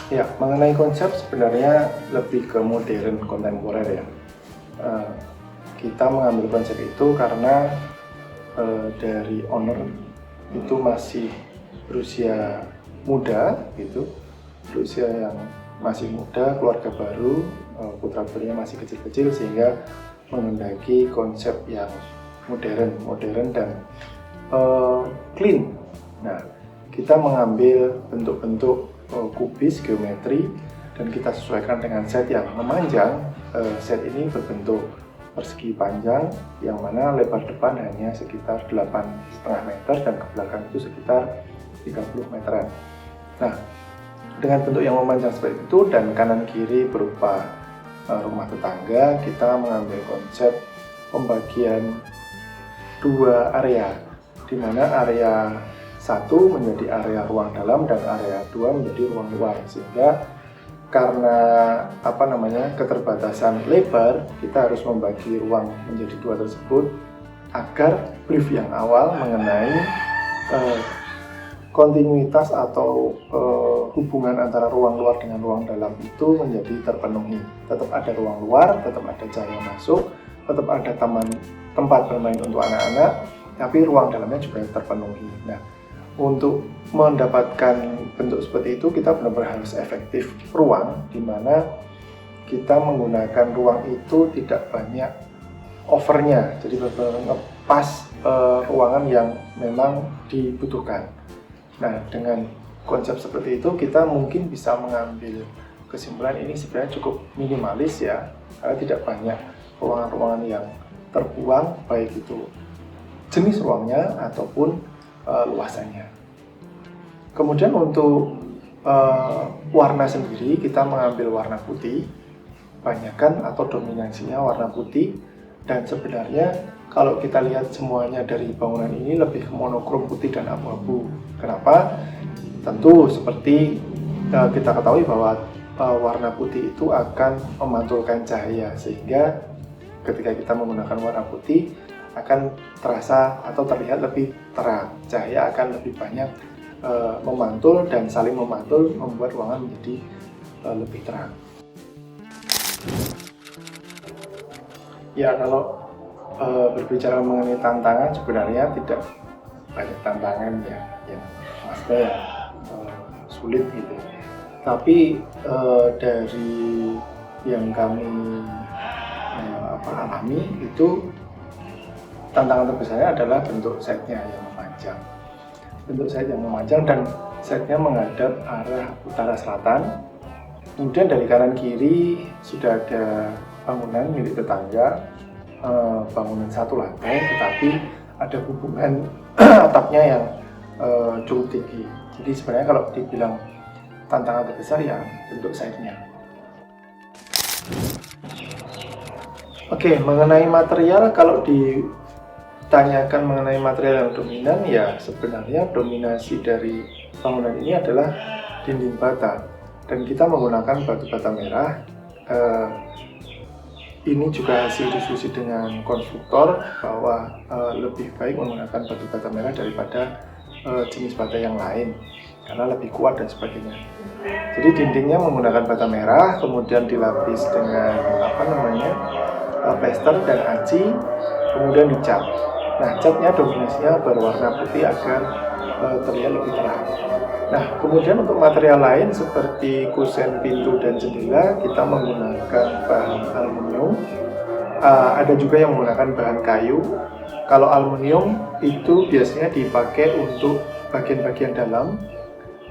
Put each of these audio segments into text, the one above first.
Ya, mengenai konsep sebenarnya lebih ke modern kontemporer ya. Eh, kita mengambil konsep itu karena dari owner itu masih berusia muda gitu, berusia yang masih muda, keluarga baru, putra putrinya masih kecil-kecil sehingga menghendaki konsep yang modern dan clean. Nah, kita mengambil bentuk-bentuk kubis geometri dan kita sesuaikan dengan set yang memanjang. Set ini berbentuk persegi panjang yang mana lebar depan hanya sekitar 8,5 meter dan ke belakang itu sekitar 30 meteran. Nah, dengan bentuk yang memanjang seperti itu dan kanan kiri berupa rumah tetangga, kita mengambil konsep pembagian dua area, di mana area 1 menjadi area ruang dalam dan area 2 menjadi ruang luar, sehingga karena keterbatasan lebar, kita harus membagi ruang menjadi 2 tersebut agar brief yang awal mengenai kontinuitas atau hubungan antara ruang luar dengan ruang dalam itu menjadi terpenuhi. Tetap ada ruang luar, tetap ada cahaya masuk, tetap ada tempat bermain untuk anak-anak, tapi ruang dalamnya juga terpenuhi. Nah, untuk mendapatkan bentuk seperti itu, kita benar-benar harus efektif ruang, di mana kita menggunakan ruang itu tidak banyak overnya, jadi benar-benar ngepas ruangan yang memang dibutuhkan. Nah, dengan konsep seperti itu, kita mungkin bisa mengambil kesimpulan ini sebenarnya cukup minimalis ya, karena tidak banyak ruangan-ruangan yang terbuang, baik itu jenis ruangnya ataupun luasannya. Kemudian untuk warna sendiri, kita mengambil warna putih, banyakkan atau dominasinya warna putih, dan sebenarnya kalau kita lihat semuanya dari bangunan ini lebih ke monokrom putih dan abu-abu. Kenapa? Tentu seperti kita ketahui bahwa warna putih itu akan memantulkan cahaya, sehingga ketika kita menggunakan warna putih akan terasa atau terlihat lebih terang, cahaya akan lebih banyak memantul dan saling memantul, membuat ruangan menjadi lebih terang. Ya, kalau berbicara mengenai tantangan, sebenarnya tidak banyak tantangan ya, yang maksudnya sulit gitu. Tapi dari yang kami alami itu, tantangan terbesarnya adalah bentuk setnya yang memanjang. Bentuk set yang memanjang dan setnya menghadap arah utara selatan. Kemudian dari kanan kiri sudah ada bangunan milik tetangga, bangunan 1 lantai, tetapi ada hubungan atapnya yang cukup tinggi. Jadi sebenarnya kalau dibilang tantangan terbesar ya bentuk setnya. Oke, mengenai material, kalau ditanyakan mengenai material yang dominan, ya sebenarnya dominasi dari bangunan ini adalah dinding bata, dan kita menggunakan batu bata merah. Ini juga hasil diskusi dengan konstruktor bahwa lebih baik menggunakan batu bata merah daripada jenis bata yang lain karena lebih kuat dan sebagainya. Jadi dindingnya menggunakan bata merah, kemudian dilapis dengan plester dan aci, kemudian dicat. Nah, catnya dominasinya berwarna putih agar terlihat lebih terang. Nah, kemudian untuk material lain seperti kusen pintu dan jendela, kita menggunakan bahan aluminium. Ada juga yang menggunakan bahan kayu. Kalau aluminium itu biasanya dipakai untuk bagian-bagian dalam,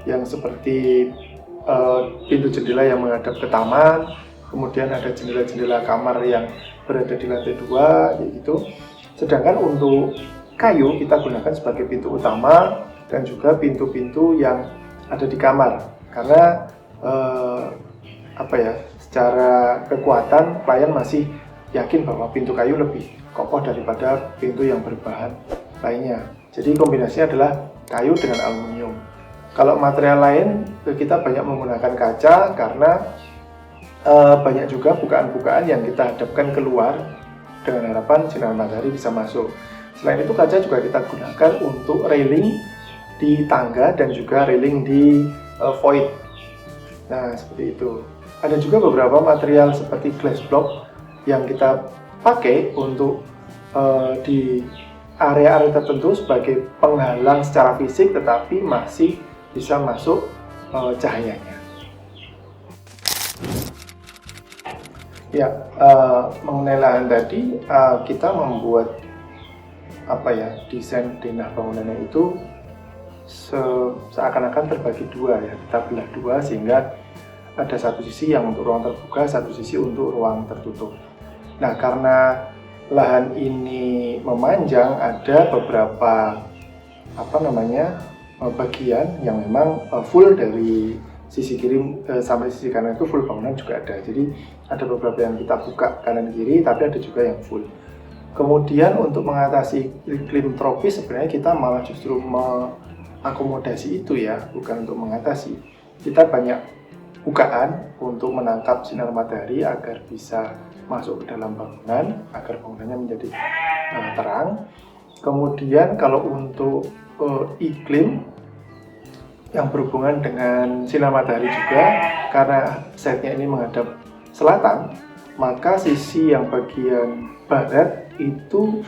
yang seperti pintu jendela yang menghadap ke taman, kemudian ada jendela-jendela kamar yang berada di lantai 2, gitu. Sedangkan untuk kayu kita gunakan sebagai pintu utama dan juga pintu-pintu yang ada di kamar, karena secara kekuatan klien masih yakin bahwa pintu kayu lebih kokoh daripada pintu yang berbahan lainnya. Jadi kombinasinya adalah kayu dengan aluminium. Kalau material lain kita banyak menggunakan kaca karena banyak juga bukaan-bukaan yang kita hadapkan keluar dengan harapan sinar matahari bisa masuk. Selain itu, kaca juga kita gunakan untuk railing di tangga dan juga railing di void. Nah, seperti itu. Ada juga beberapa material seperti glass block yang kita pakai untuk di area-area tertentu sebagai penghalang secara fisik, tetapi masih bisa masuk cahayanya. Ya, mengenai lahan tadi, kita membuat desain denah bangunannya itu seakan-akan terbagi dua ya, kita belah dua sehingga ada satu sisi yang untuk ruang terbuka, satu sisi untuk ruang tertutup. Nah, karena lahan ini memanjang, ada beberapa bagian yang memang full dari sisi kiri sampai sisi kanan itu full bangunan juga ada. Jadi ada beberapa yang kita buka kanan kiri, tapi ada juga yang full. Kemudian untuk mengatasi iklim tropis sebenarnya kita malah justru mengakomodasi itu ya, bukan untuk mengatasi. Kita banyak bukaan untuk menangkap sinar matahari agar bisa masuk ke dalam bangunan, agar bangunannya menjadi terang. Kemudian kalau untuk iklim yang berhubungan dengan sinar matahari juga, karena site-nya ini menghadap selatan, maka sisi yang bagian barat itu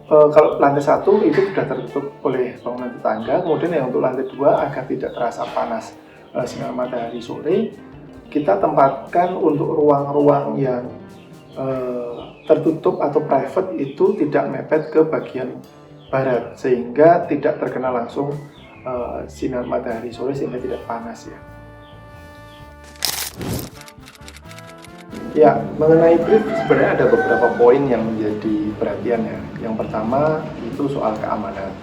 kalau lantai 1 itu sudah tertutup oleh bangunan tetangga. Kemudian yang untuk lantai 2 agar tidak terasa panas sinar matahari sore, kita tempatkan untuk ruang-ruang yang tertutup atau private itu tidak mepet ke bagian barat, sehingga tidak terkena langsung sinar matahari sore, sehingga tidak panas ya. Ya, mengenai brief sebenarnya ada beberapa poin yang menjadi perhatian ya. Yang pertama itu soal keamanan.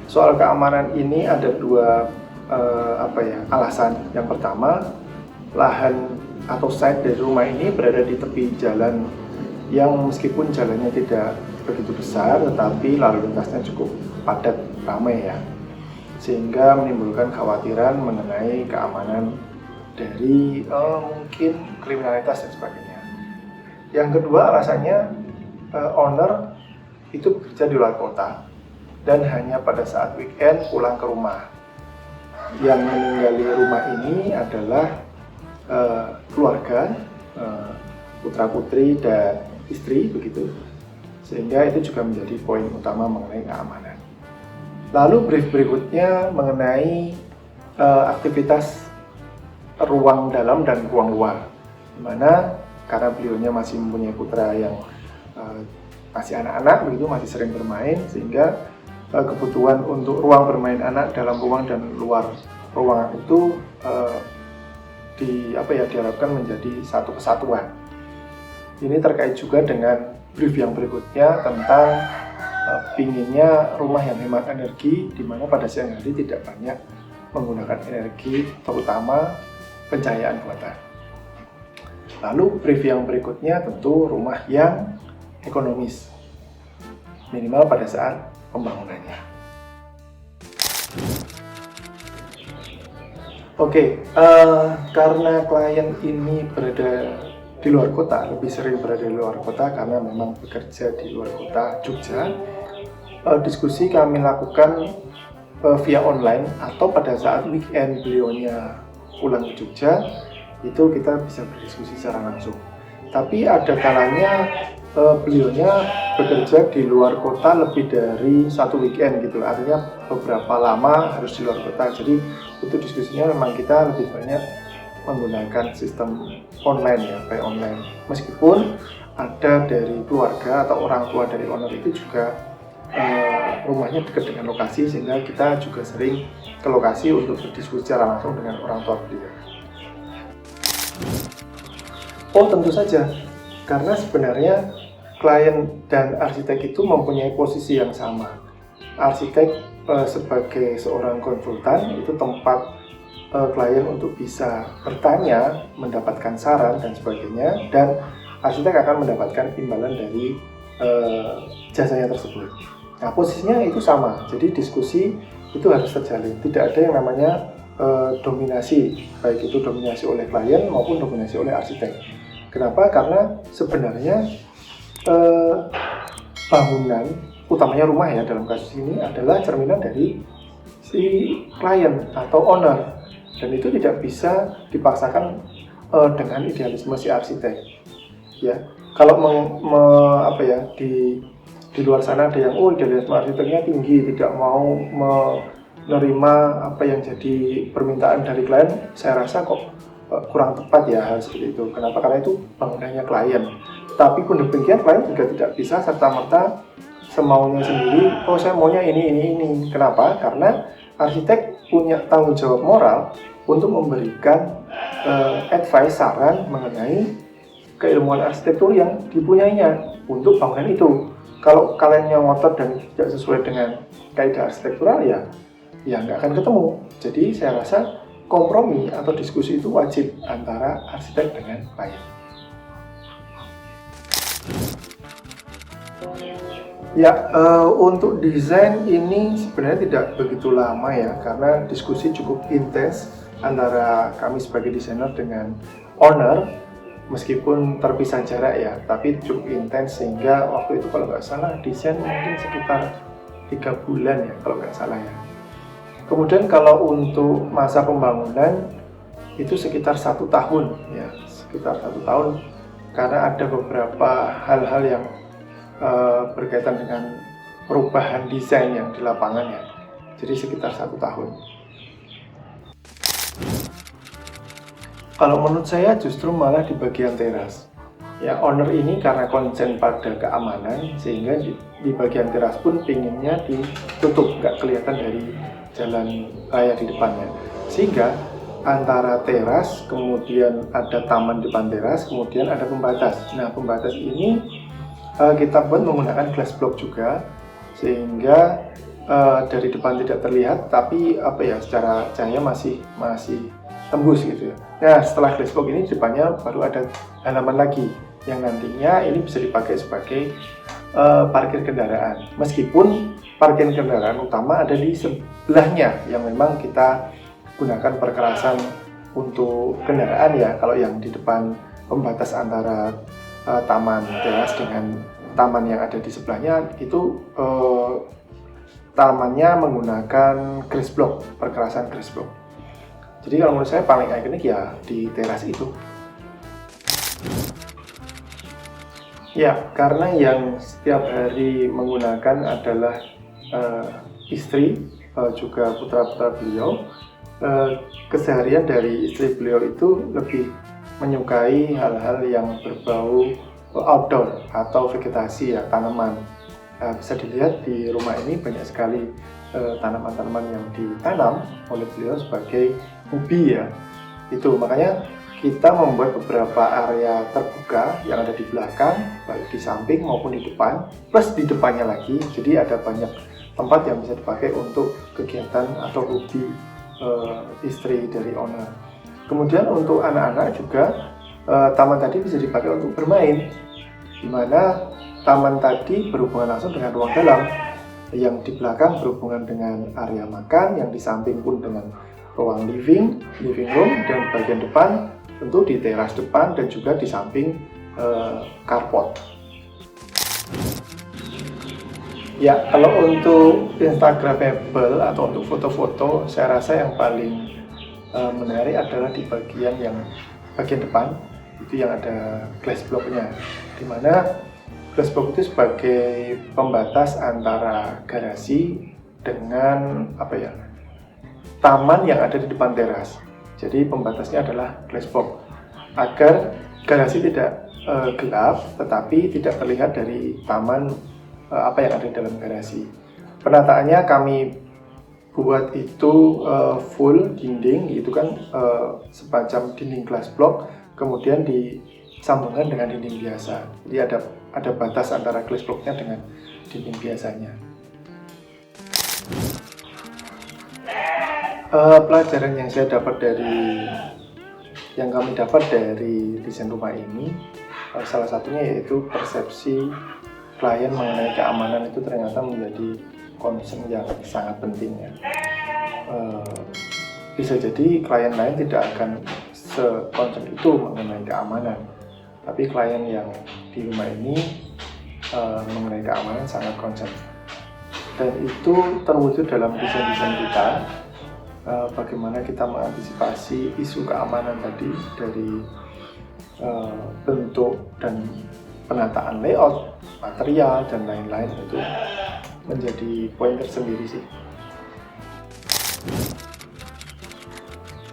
Soal keamanan ini ada dua alasan. Yang pertama, lahan atau site dari rumah ini berada di tepi jalan yang meskipun jalannya tidak begitu besar, tetapi lalu lintasnya cukup padat, ramai ya, sehingga menimbulkan kekhawatiran mengenai keamanan dari mungkin kriminalitas dan sebagainya. Yang kedua alasannya, owner itu bekerja di luar kota dan hanya pada saat weekend pulang ke rumah. Yang meninggali rumah ini adalah keluarga, putra putri dan istri begitu, sehingga itu juga menjadi poin utama mengenai keamanan. Lalu brief berikutnya mengenai aktivitas ruang dalam dan ruang luar, dimana karena beliaunya masih mempunyai putra yang masih anak-anak begitu, masih sering bermain, sehingga kebutuhan untuk ruang bermain anak dalam ruang dan luar ruangan itu diharapkan menjadi satu kesatuan. Ini terkait juga dengan brief yang berikutnya tentang pinginnya rumah yang hemat energi, di mana pada siang hari tidak banyak menggunakan energi, terutama pencahayaan buatan. Lalu brief yang berikutnya tentu rumah yang ekonomis, minimal pada saat pembangunannya. Oke, karena klien ini berada di luar kota, lebih sering berada di luar kota karena memang bekerja di luar kota Jogja, diskusi kami lakukan via online atau pada saat weekend beliaunya pulang ke Jogja, itu kita bisa berdiskusi secara langsung. Tapi ada kalanya beliaunya bekerja di luar kota lebih dari satu weekend gitu, artinya beberapa lama harus di luar kota. Jadi untuk diskusinya memang kita lebih banyak menggunakan sistem online ya, by online. Meskipun ada dari keluarga atau orang tua dari owner itu juga rumahnya dekat dengan lokasi, sehingga kita juga sering ke lokasi untuk berdiskusi secara langsung dengan orang tua beliau. Oh, tentu saja, karena sebenarnya klien dan arsitek itu mempunyai posisi yang sama. Arsitek sebagai seorang konsultan itu tempat klien untuk bisa bertanya, mendapatkan saran dan sebagainya, dan arsitek akan mendapatkan imbalan dari jasanya tersebut. Nah, posisinya itu sama, jadi diskusi itu harus terjalin. Tidak ada yang namanya dominasi, baik itu dominasi oleh klien maupun dominasi oleh arsitek. Kenapa? Karena sebenarnya bangunan, utamanya rumah ya dalam kasus ini, adalah cerminan dari si klien atau owner. dan itu tidak bisa dipaksakan dengan idealisme si arsitek. Ya, kalau di luar sana ada yang idealisme arsiteknya tinggi, tidak mau menerima apa yang jadi permintaan dari klien, saya rasa kok kurang tepat ya hal seperti itu. Kenapa? Karena itu bangunannya klien. Tapi pun demikian, klien juga tidak bisa serta-merta semaunya sendiri, saya maunya ini. Kenapa? Karena arsitek punya tanggung jawab moral untuk memberikan advice, saran mengenai keilmuan arsitektur yang dipunyainya untuk bangunan itu. Kalau kalian yang ngotot dan tidak sesuai dengan kaidah arsitektural, ya nggak akan ketemu. Jadi saya rasa kompromi atau diskusi itu wajib antara arsitek dengan klien. Ya, untuk desain ini sebenarnya tidak begitu lama ya, karena diskusi cukup intens antara kami sebagai desainer dengan owner. Meskipun terpisah jarak ya, tapi cukup intens sehingga waktu itu kalau nggak salah desain mungkin sekitar 3 bulan ya kalau nggak salah ya. Kemudian kalau untuk masa pembangunan itu sekitar 1 tahun ya, sekitar 1 tahun, karena ada beberapa hal-hal yang berkaitan dengan perubahan desain yang di lapangan ya. Jadi sekitar 1 tahun. Kalau menurut saya justru malah di bagian teras. Ya, owner ini karena konsen pada keamanan sehingga di bagian teras pun pinginnya ditutup, nggak kelihatan dari jalan raya di depannya. Sehingga antara teras, kemudian ada taman depan teras, kemudian ada pembatas. Nah, pembatas ini kita buat menggunakan glass block juga, sehingga dari depan tidak terlihat, tapi secara cahaya masih tembus gitu ya. Nah, setelah glass block ini depannya baru ada halaman lagi yang nantinya ini bisa dipakai sebagai parkir kendaraan. Meskipun parkir kendaraan utama ada di sebelahnya yang memang kita gunakan perkerasan untuk kendaraan ya. Kalau yang di depan pembatas antara taman teras dengan taman yang ada di sebelahnya itu tamannya menggunakan glass block, perkerasan glass block. Jadi kalau menurut saya paling ikonik ya di teras itu. Ya, karena yang setiap hari menggunakan adalah istri, juga putra-putra beliau. Keseharian dari istri beliau itu lebih menyukai hal-hal yang berbau outdoor atau vegetasi ya, tanaman. Bisa dilihat di rumah ini banyak sekali tanaman-tanaman yang ditanam oleh beliau sebagai hobi ya. Itu makanya kita membuat beberapa area terbuka yang ada di belakang, baik di samping maupun di depan, plus di depannya lagi. Jadi ada banyak tempat yang bisa dipakai untuk kegiatan atau hobi istri dari owner. Kemudian untuk anak-anak juga taman tadi bisa dipakai untuk bermain, di mana taman tadi berhubungan langsung dengan ruang dalam, yang di belakang berhubungan dengan area makan, yang di samping pun dengan ruang living room, dan bagian depan tentu di teras depan dan juga di samping carport. Ya, kalau untuk Instagramable atau untuk foto-foto, saya rasa yang paling menarik adalah di bagian depan itu yang ada glass block-nya, di mana glass block itu sebagai pembatas antara garasi dengan taman yang ada di depan teras. Jadi pembatasnya adalah glass block agar garasi tidak gelap, tetapi tidak terlihat dari taman apa yang ada di dalam garasi. Penataannya kami buat itu full dinding, itu kan semacam dinding glass block, kemudian disambungkan dengan dinding biasa. Jadi ada batas antara glass blocknya dengan dinding biasanya. Pelajaran yang kami dapat dari desain rumah ini, salah satunya yaitu persepsi klien mengenai keamanan itu ternyata menjadi concern yang sangat penting ya. Bisa jadi klien lain tidak akan se-concern itu mengenai keamanan, tapi klien yang di rumah ini mengenai keamanan sangat concern, dan itu terwujud dalam desain-desain kita. bagaimana kita mengantisipasi isu keamanan tadi dari bentuk dan penataan layout, material, dan lain-lain. Itu menjadi poin tersendiri sih.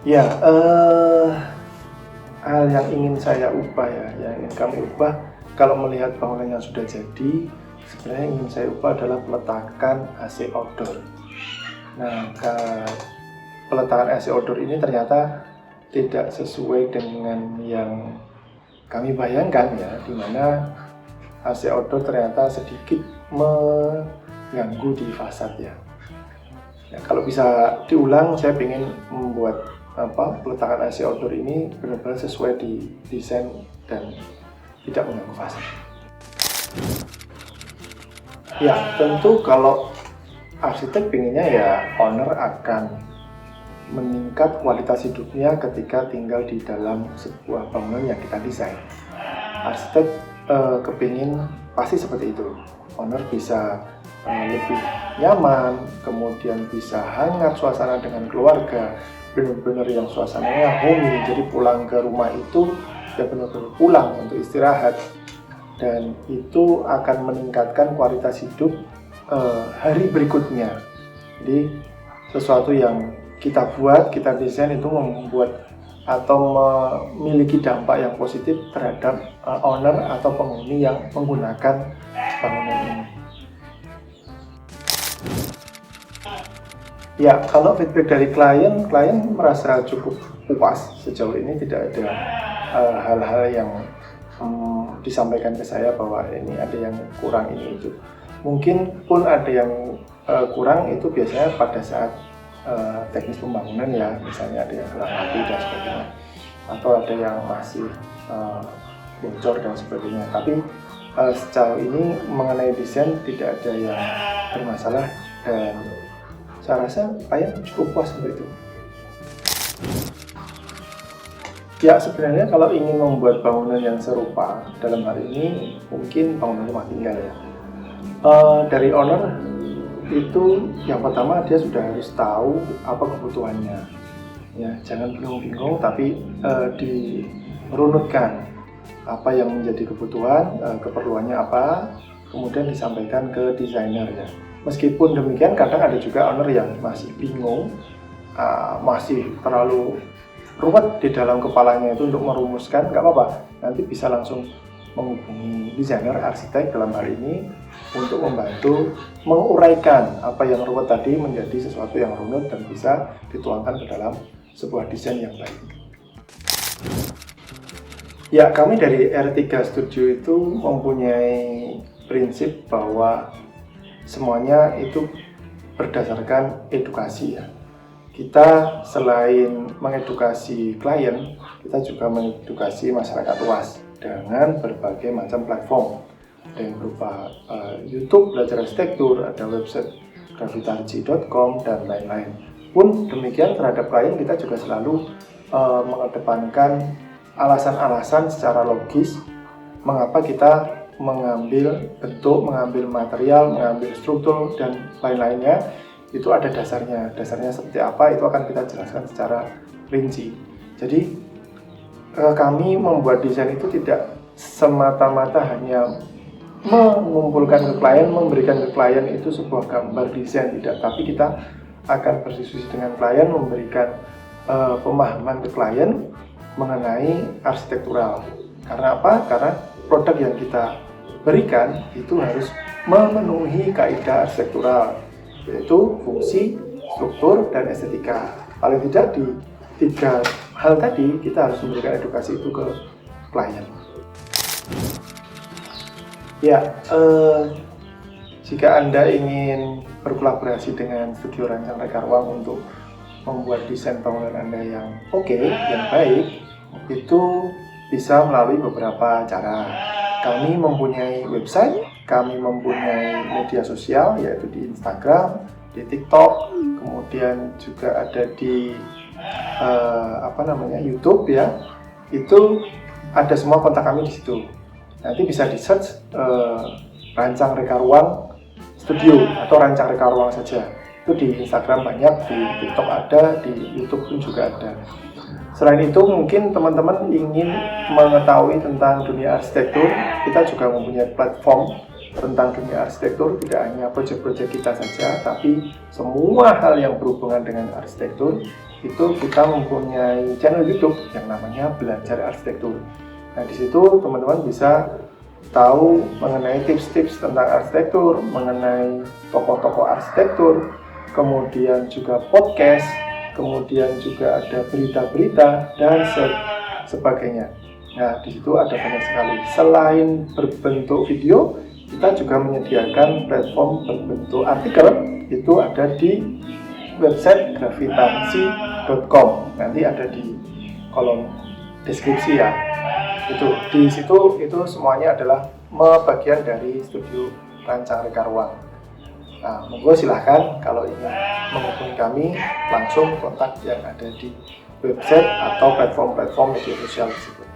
Ya, hal yang ingin saya ubah yang ingin kami ubah kalau melihat bangunan yang sudah jadi, sebenarnya yang ingin saya ubah adalah peletakan AC outdoor. Nah, peletakan AC outdoor ini ternyata tidak sesuai dengan yang kami bayangkan ya, di mana AC outdoor ternyata sedikit mengganggu di fasad ya. Kalau bisa diulang, saya ingin membuat peletakan AC outdoor ini benar-benar sesuai di desain dan tidak mengganggu fasad. Ya, tentu kalau arsitek pinginnya ya owner akan meningkat kualitas hidupnya ketika tinggal di dalam sebuah bangunan yang kita desain. Arsitek kepingin pasti seperti itu. Owner bisa lebih nyaman, kemudian bisa hangat suasana dengan keluarga, benar-benar yang suasananya homey, jadi pulang ke rumah itu ya benar-benar pulang untuk istirahat, dan itu akan meningkatkan kualitas hidup hari berikutnya. Jadi sesuatu yang kita buat, kita desain itu membuat atau memiliki dampak yang positif terhadap owner atau penghuni yang menggunakan bangunan ini. Ya, kalau feedback dari klien merasa cukup puas sejauh ini, tidak ada hal-hal yang disampaikan ke saya bahwa ini ada yang kurang ini itu. Mungkin pun ada yang kurang itu biasanya pada saat teknis pembangunan ya, misalnya ada yang kurang rapi dan sebagainya, atau ada yang masih bocor dan sebagainya. Tapi sejauh ini mengenai desain tidak ada yang bermasalah, dan saya rasa klien cukup puas untuk itu. Ya, sebenarnya kalau ingin membuat bangunan yang serupa, dalam hal ini mungkin bangunan rumah tinggal ya, dari owner itu yang pertama dia sudah harus tahu apa kebutuhannya. Ya, jangan bingung-bingung, tapi dirunutkan apa yang menjadi kebutuhan, keperluannya apa, kemudian disampaikan ke desainer ya. Meskipun demikian, kadang ada juga owner yang masih bingung, masih terlalu ruwet di dalam kepalanya itu untuk merumuskan. Nggak apa-apa, nanti bisa langsung menghubungi desainer, arsitek dalam hal ini untuk membantu menguraikan apa yang ruwet tadi menjadi sesuatu yang runut dan bisa dituangkan ke dalam sebuah desain yang baik. Ya, kami dari R3 Studio itu mempunyai prinsip bahwa semuanya itu berdasarkan edukasi ya. Kita selain mengedukasi klien, kita juga mengedukasi masyarakat luas dengan berbagai macam platform. Ada yang berupa YouTube belajar arsitektur, ada website gravitarji.com dan lain-lain. Pun demikian terhadap klien, kita juga selalu mengedepankan alasan-alasan secara logis mengapa kita mengambil bentuk, mengambil material, mengambil struktur dan lain-lainnya. Itu ada dasarnya seperti apa, itu akan kita jelaskan secara rinci. Jadi kami membuat desain itu tidak semata-mata hanya mengumpulkan ke klien, memberikan ke klien itu sebuah gambar desain, tidak, tapi kita akan berdiskusi dengan klien, memberikan pemahaman ke klien mengenai arsitektural. Karena apa? Karena produk yang kita berikan itu harus memenuhi kaidah arsitektural, yaitu fungsi, struktur, dan estetika. Paling tidak di 3 hal tadi kita harus memberikan edukasi itu ke klien. Ya, jika Anda ingin berkolaborasi dengan studio rancang reka ruang untuk membuat desain bangunan Anda yang oke, yang baik, itu bisa melalui beberapa cara. Kami mempunyai website, kami mempunyai media sosial yaitu di Instagram, di TikTok, kemudian juga ada di YouTube ya. Itu ada semua kontak kami di situ. Nanti bisa di search rancang reka ruang studio atau rancang reka ruang saja. Itu di Instagram banyak, di TikTok ada, di YouTube pun juga ada. Selain itu, mungkin teman-teman ingin mengetahui tentang dunia arsitektur, kita juga mempunyai platform tentang dunia arsitektur, tidak hanya proyek-proyek kita saja, tapi semua hal yang berhubungan dengan arsitektur. Itu kita mempunyai channel YouTube yang namanya Belajar Arsitektur. Nah, di situ teman-teman bisa tahu mengenai tips-tips tentang arsitektur, mengenai tokoh-tokoh arsitektur, kemudian juga podcast, kemudian juga ada berita-berita dan sebagainya. Nah, di situ ada banyak sekali. Selain berbentuk video, kita juga menyediakan platform berbentuk artikel. Itu ada di website gravitansi.com. Nanti ada di kolom deskripsi ya. Di situ itu semuanya adalah bagian dari studio rancang reka ruang. Nah, monggo silahkan kalau ingin menghubungi kami langsung kontak yang ada di website atau platform-platform media sosial tersebut.